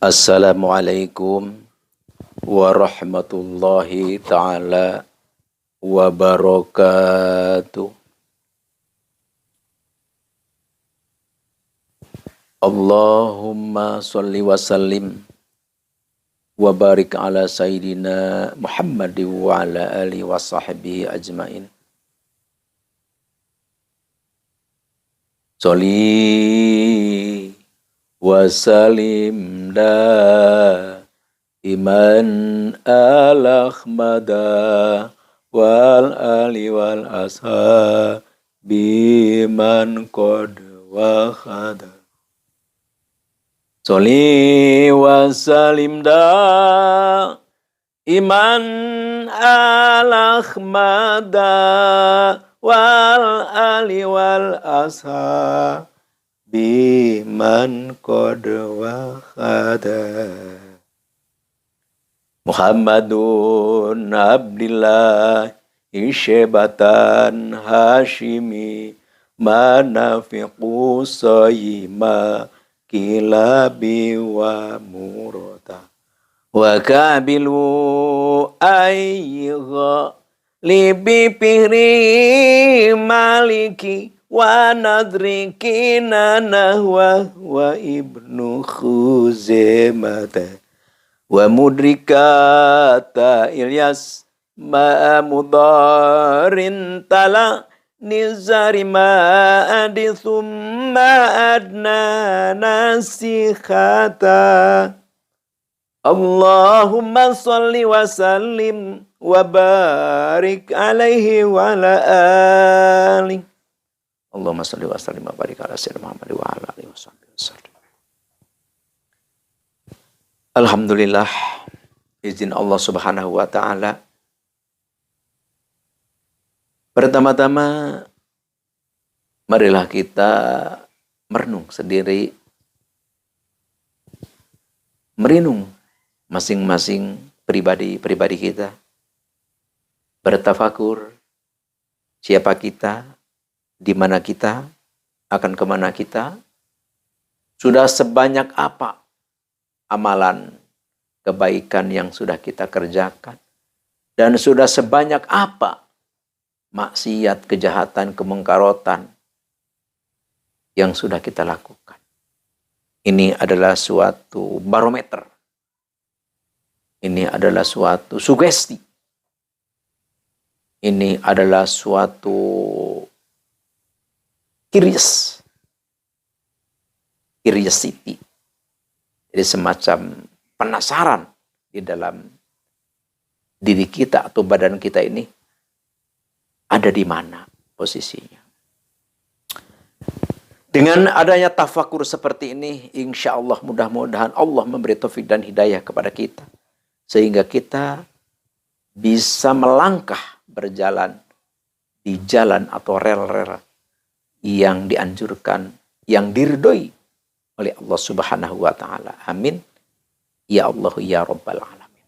Assalamualaikum warahmatullahi ta'ala wabarakatuh. Allahumma salli wa sallim wa barik ala sayyidina Muhammad wa ala alihi wa sahbihi ajmain. Sholli wa sallim da iman al-ahmada wal ali wal ashabi man qad wa khada. Sholli wa sallim da iman al-ahmada wal ali wal ashabi man qad wa khada. Muhammadun Abdillah Isyebatan Hashimi Manafiqu Sayyima Kilabi wa Murata wa Kabilu Ayyigha Libi Pihri Maliki wa Nadriki Nanahwa wa Ibnu Khuzemata wa mudrikata Ilyas ma'amudarin tala nizari ma'adi thumma adna nasikhata. Allahumma salli wa sallim wa barik alaihi wa ala ali. Allahumma salli wa sallim wa barik ala sayyidina Muhammad wa ala alihi wa sallam. Alhamdulillah, izin Allah Subhanahu wa ta'ala. Pertama-tama, marilah kita merenung sendiri, merenung masing-masing pribadi kita, bertafakur siapa kita, di mana kita, akan kemana kita, sudah sebanyak apa amalan kebaikan yang sudah kita kerjakan, dan sudah sebanyak apa maksiat, kejahatan, kemungkarotan yang sudah kita lakukan. Ini adalah suatu barometer. Ini adalah suatu sugesti. Ini adalah suatu curiosity. Jadi semacam penasaran di dalam diri kita atau badan kita ini ada di mana posisinya. Dengan adanya tafakur seperti ini, insya Allah mudah-mudahan Allah memberi taufik dan hidayah kepada kita. Sehingga kita bisa melangkah berjalan di jalan atau rel-rel yang dianjurkan, yang diridhoi oleh Allah Subhanahu wa ta'ala. Amin. Ya Allah ya Rabbal Alamin.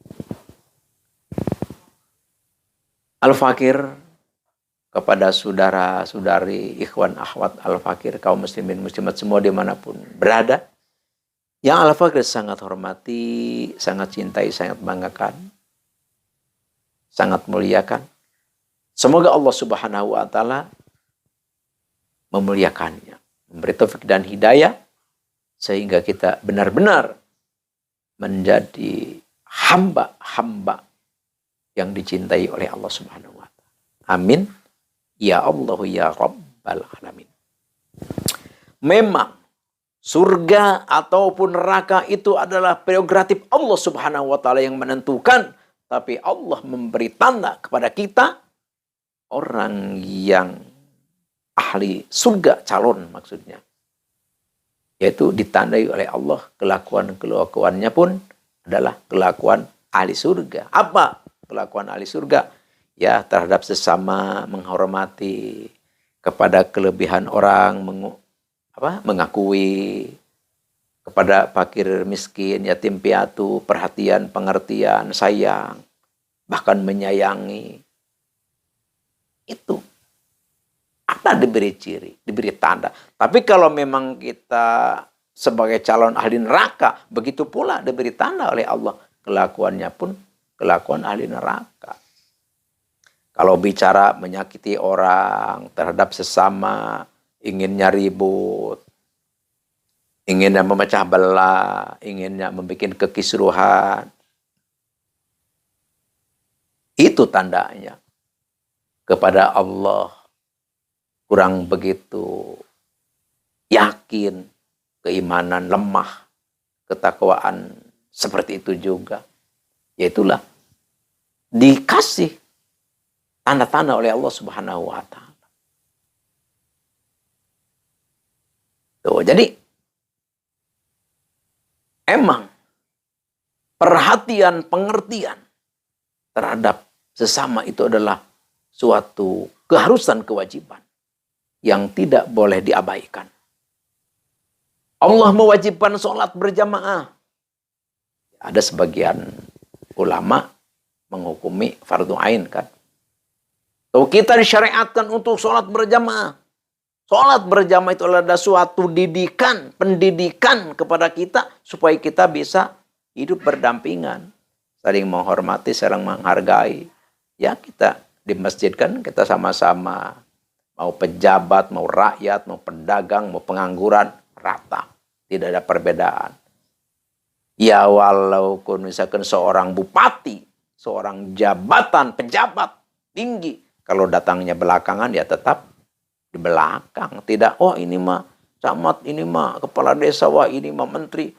Al-Fakir kepada saudara-saudari, ikhwan, akhwat Al-Fakir, kaum muslimin, muslimat semua dimanapun berada, yang Al-Fakir sangat hormati, sangat cintai, sangat banggakan, sangat muliakan. Semoga Allah Subhanahu wa ta'ala memuliakannya, memberi taufik dan hidayah, sehingga kita benar-benar menjadi hamba-hamba yang dicintai oleh Allah Subhanahu wa ta'ala. Amin. Ya Allah ya Rabbal Alamin. Memang surga ataupun neraka itu adalah prerogatif Allah Subhanahu wa ta'ala yang menentukan. Tapi Allah memberi tanda kepada kita, orang yang ahli surga, calon maksudnya, yaitu ditandai oleh Allah, kelakuan-kelakuannya pun adalah kelakuan ahli surga. Apa kelakuan ahli surga? Ya, terhadap sesama, menghormati, kepada kelebihan orang, mengakui, kepada fakir miskin, yatim piatu, perhatian, pengertian, sayang, bahkan menyayangi. Itu ada diberi ciri, diberi tanda. Tapi kalau memang kita sebagai calon ahli neraka. Begitu pula diberi tanda oleh Allah. Kelakuannya pun kelakuan ahli neraka. Kalau bicara menyakiti orang terhadap sesama, inginnya ribut, inginnya memecah belah, inginnya membuat kekisruhan, itu tandanya kepada Allah kurang begitu yakin, keimanan lemah, ketakwaan seperti itu juga. Yaitulah dikasih tanda-tanda oleh Allah Subhanahu wa taala. Tuh, jadi emang perhatian, pengertian terhadap sesama itu adalah suatu keharusan, kewajiban yang tidak boleh diabaikan. Allah mewajibkan sholat berjamaah. Ada sebagian ulama menghukumi fardu ain kan. Tuh, kita disyariatkan untuk sholat berjamaah. Sholat berjamaah itu adalah suatu didikan, pendidikan kepada kita supaya kita bisa hidup berdampingan, saling menghormati, saling menghargai. Ya, kita di masjid kan kita sama-sama, mau pejabat, mau rakyat, mau pedagang, mau pengangguran, rata, tidak ada perbedaan. Ya, walaupun misalkan seorang bupati, seorang jabatan, pejabat tinggi, kalau datangnya belakangan ya tetap di belakang. Tidak, oh ini mah camat, ini mah kepala desa, wah ini mah menteri,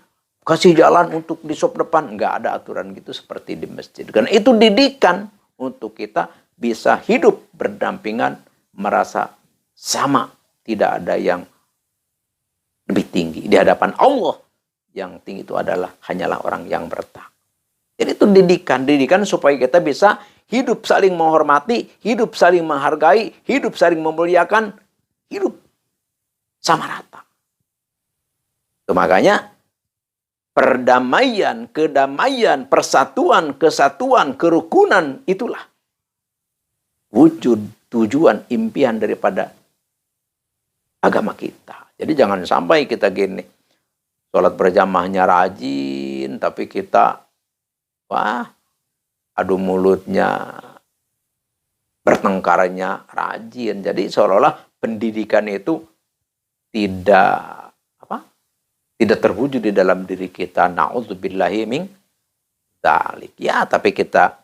kasih jalan untuk di sop depan. Enggak ada aturan gitu seperti di masjid. Karena itu didikan untuk kita bisa hidup berdampingan, merasa sama. Tidak ada yang lebih tinggi. Di hadapan Allah, yang tinggi itu adalah hanyalah orang yang bertakwa. Jadi itu didikan supaya kita bisa hidup saling menghormati, hidup saling menghargai, hidup saling memuliakan, hidup sama rata. Itu makanya perdamaian, kedamaian, persatuan, kesatuan, kerukunan, itulah wujud, tujuan, impian daripada agama kita. Jadi jangan sampai kita gini, sholat berjamaahnya rajin, tapi kita wah, adu mulutnya, bertengkarnya rajin. Jadi seolah-olah pendidikan itu tidak terwujud di dalam diri kita. Na'udzubillahi min dzalik. Ya, tapi kita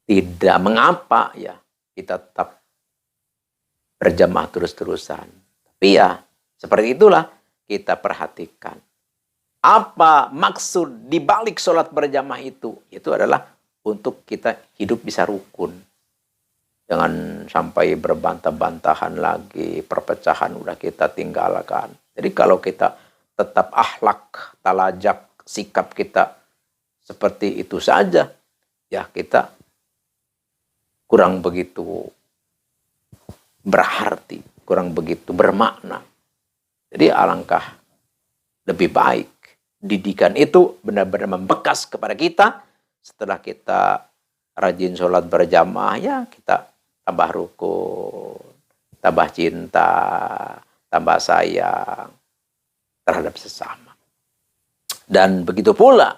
tidak mengapa ya, kita tetap berjamaah terus-terusan. Tapi ya, seperti itulah kita perhatikan. Apa maksud dibalik sholat berjamaah itu? Itu adalah untuk kita hidup bisa rukun. Jangan sampai berbantah-bantahan lagi, perpecahan udah kita tinggalkan. Jadi kalau kita tetap akhlak, talajak, sikap kita seperti itu saja, ya kita kurang begitu berarti, kurang begitu bermakna. Jadi alangkah lebih baik didikan itu benar-benar membekas kepada kita. Setelah kita rajin sholat berjamaah, ya kita tambah rukun, tambah cinta, tambah sayang terhadap sesama. Dan begitu pula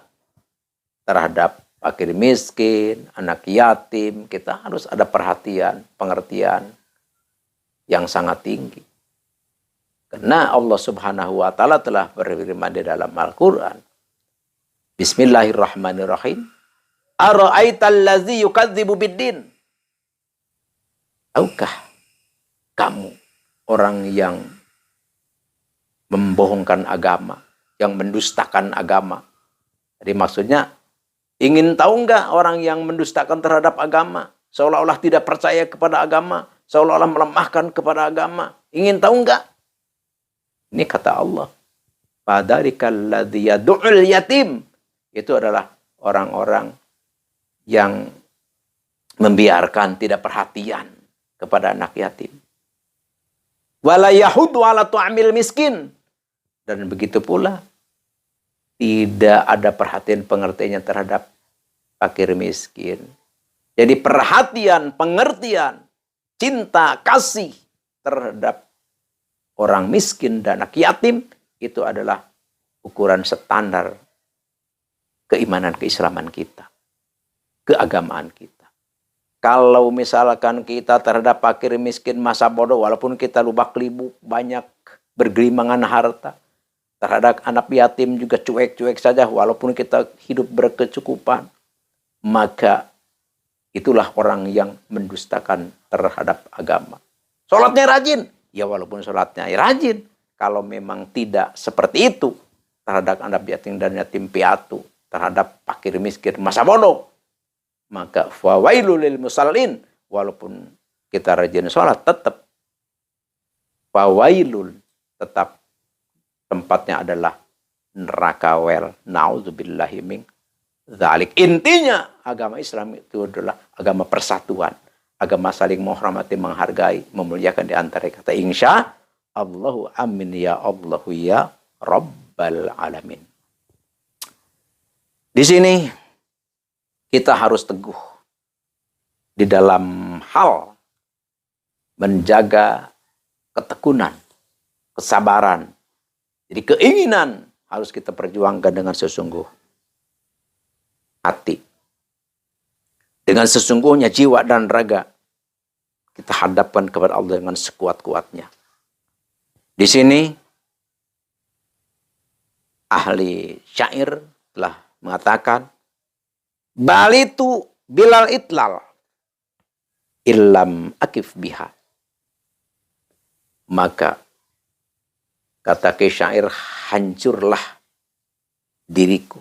terhadap fakir miskin, anak yatim, kita harus ada perhatian, pengertian yang sangat tinggi. Karena Allah Subhanahu wa taala telah berfirman di dalam Al-Qur'an. Bismillahirrahmanirrahim. Ara'aital ladzi yukadzibu biddin? Tahukah kamu orang yang membohongkan agama, yang mendustakan agama? Jadi maksudnya, ingin tahu enggak orang yang mendustakan terhadap agama, seolah-olah tidak percaya kepada agama, seolah-olah melemahkan kepada agama? Ingin tahu enggak? Ini kata Allah, fadarikal ladzi yad'ul yatim. Itu adalah orang-orang yang membiarkan, tidak perhatian kepada anak yatim. Wala yahudu ala tu'amil miskin. Dan begitu pula tidak ada perhatian pengertiannya terhadap fakir miskin. Jadi perhatian, pengertian, cinta, kasih terhadap orang miskin dan anak yatim itu adalah ukuran standar keimanan keislaman kita, keagamaan kita. Kalau misalkan kita terhadap fakir miskin masa bodoh, walaupun kita lubak libu banyak bergelimangan harta, terhadap anak yatim juga cuek-cuek saja, walaupun kita hidup berkecukupan, maka itulah orang yang mendustakan terhadap agama. Sholatnya rajin, ya walaupun sholatnya rajin, kalau memang tidak seperti itu terhadap anak yatim dan yatim piatu, terhadap fakir miskin masa bodoh, maka fawailul lil musallin, walaupun kita rajin sholat tetap fawailul, tetap tempatnya adalah neraka wel. Nauzubillahi min dzalik. Intinya agama Islam itu adalah agama persatuan, agama saling menghormati, menghargai, memuliakan di antara kata insya Allahu amin ya Allahu ya Rabbal alamin. Di sini kita harus teguh di dalam hal menjaga ketekunan, kesabaran. Jadi keinginan harus kita perjuangkan dengan sesungguh hati. Dengan sesungguhnya jiwa dan raga kita hadapkan kepada Allah dengan sekuat-kuatnya. Di sini ahli syair telah mengatakan, balitu bilal itlal illam akif biha. Maka kata syair, hancurlah diriku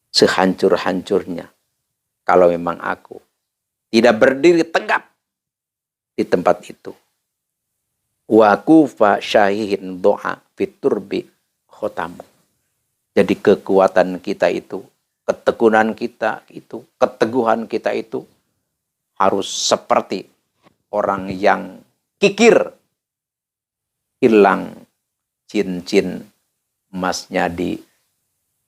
sehancur-hancurnya kalau memang aku tidak berdiri tegap di tempat itu. Wa kufa syahihin doa fiturbi khotamu. Jadi kekuatan kita itu, ketekunan kita itu, keteguhan kita itu harus seperti orang yang kikir hilang cincin emasnya di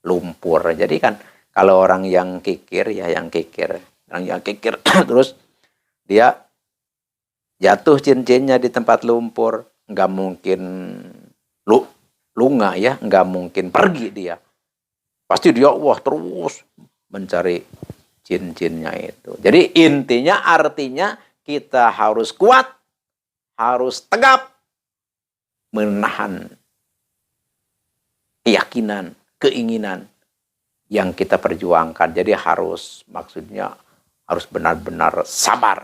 lumpur. Jadi kan kalau orang yang kikir, orang yang kikir terus dia jatuh cincinnya di tempat lumpur, nggak mungkin lunga ya, nggak mungkin pergi dia. Pasti dia wah terus mencari cincinnya itu. Jadi intinya artinya kita harus kuat, harus tegap, menahan keyakinan, keinginan yang kita perjuangkan. Jadi maksudnya harus benar-benar sabar,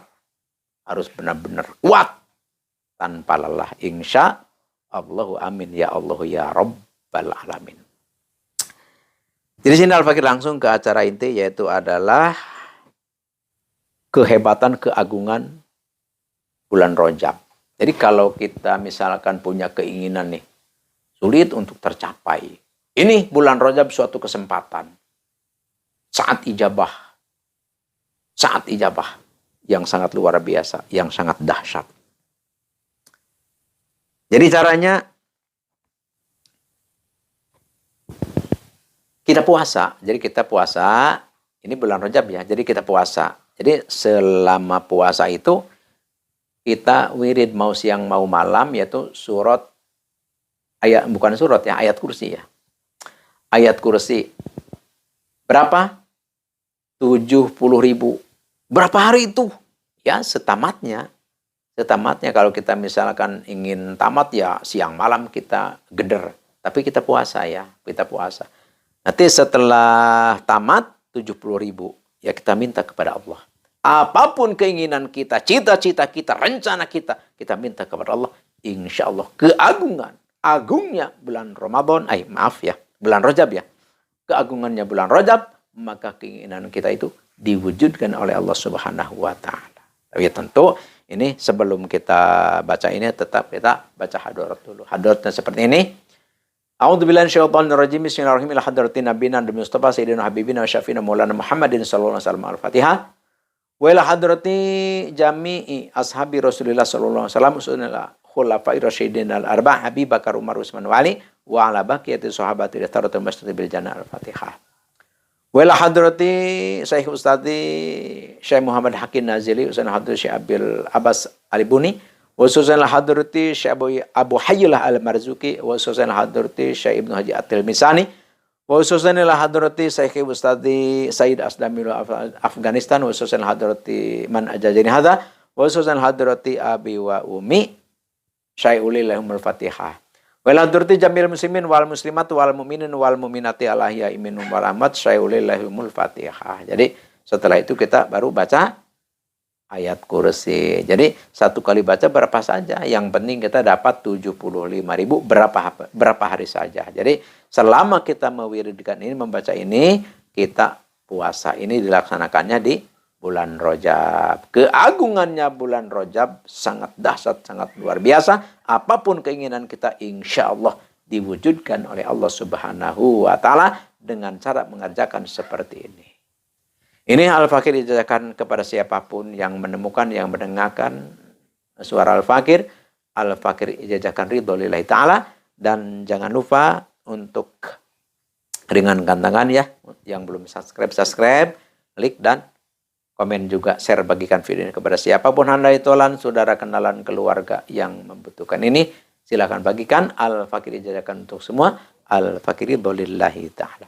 harus benar-benar kuat tanpa lelah. Insya Allahu amin ya Allah ya Rabbal alamin. Jadi sini Al-Fakir langsung ke acara inti, yaitu adalah kehebatan, keagungan bulan Rajab. Jadi kalau kita misalkan punya keinginan nih, sulit untuk tercapai. Ini bulan Rajab suatu kesempatan. Saat ijabah yang sangat luar biasa, yang sangat dahsyat. Jadi caranya kita puasa. Jadi kita puasa, ini bulan Rajab ya, jadi kita puasa. Jadi selama puasa itu kita wirid mau siang mau malam, yaitu ayat kursi ya. Ayat kursi berapa? 70.000. Berapa hari itu? Ya setamatnya. Setamatnya kalau kita misalkan ingin tamat ya siang malam kita geder. Tapi kita puasa ya, kita puasa. Nanti setelah tamat 70.000 ya kita minta kepada Allah. Apapun keinginan kita, cita-cita kita, rencana kita minta kepada Allah. Insya Allah agungnya bulan Ramadan, bulan Rajab ya. Keagungannya bulan Rajab, maka keinginan kita itu diwujudkan oleh Allah Subhanahu wa taala. Tapi tentu ini sebelum kita baca ini tetap kita baca hadarat dulu. Hadaratnya seperti ini. A'udzubillahi minasyaitonir rajim. Bismillahirrahmanirrahim. Hadratin nabiyina Mustafa sayyidina habibina wa syafiina maulana Muhammadin sallallahu alaihi wasallam. Al-Fatihah. Wa ila hadrati jami'i ashabi Rasulillah sallallahu alaihi wasallam. Khulafai rasyidin al-arba' Abi Bakar Umar Utsman wa Ali wa ala baqiyati sahabati taratul masjid bil jannah. Al-Fatihah. Wala hadrati Syekh Ustadi Syekh Muhammad Hakim Nazili Ustaz Hadrati Syekh Abil Abbas Alibuni Khususan hadrati Syekh Abu Hayyillah Al-Marzuki, khususan hadrati Syekh Ibnu Haji At-Tilmisani, khususan hadrati Syekh Ustadi Said Asdamil Afghanistan, khususan hadrati man ajajani hadza, khususan hadrati abi wa umi Syekh Ulilahumul Fatihah. Wal hadrati jamil muslimin wal muslimat wal mu'minin wal mu'minati ala ahya'i minhum wal amwat Syekh Ulilahumul Fatihah. Jadi setelah itu kita baru baca ayat kursi. Jadi satu kali baca berapa saja. Yang penting kita dapat 75.000 berapa hari saja. Jadi selama kita mewiridkan ini, membaca ini, kita puasa ini dilaksanakannya di bulan Rajab. Keagungannya bulan Rajab sangat dahsyat, sangat luar biasa. Apapun keinginan kita insya Allah diwujudkan oleh Allah Subhanahu wa Ta'ala dengan cara mengerjakan seperti ini. Ini Al-Fakir dijajakan kepada siapapun yang menemukan, yang mendengarkan suara Al-Fakir. Al-Fakir dijajakan ridho lillahi ta'ala. Dan jangan lupa untuk ringankan tangan ya. Yang belum subscribe, like dan komen juga, share, bagikan video ini kepada siapapun handai tolan, saudara, kenalan, keluarga yang membutuhkan ini. Silakan bagikan. Al-Fakir dijajakan untuk semua. Al-Fakir ridho lillahi ta'ala.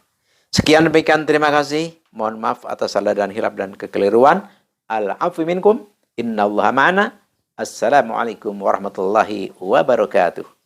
Sekian demikian, terima kasih. Mohon maaf atas salah dan hilaf dan kekeliruan. Al-'afwu minkum. Innallaha ma'ana. Assalamualaikum warahmatullahi wabarakatuh.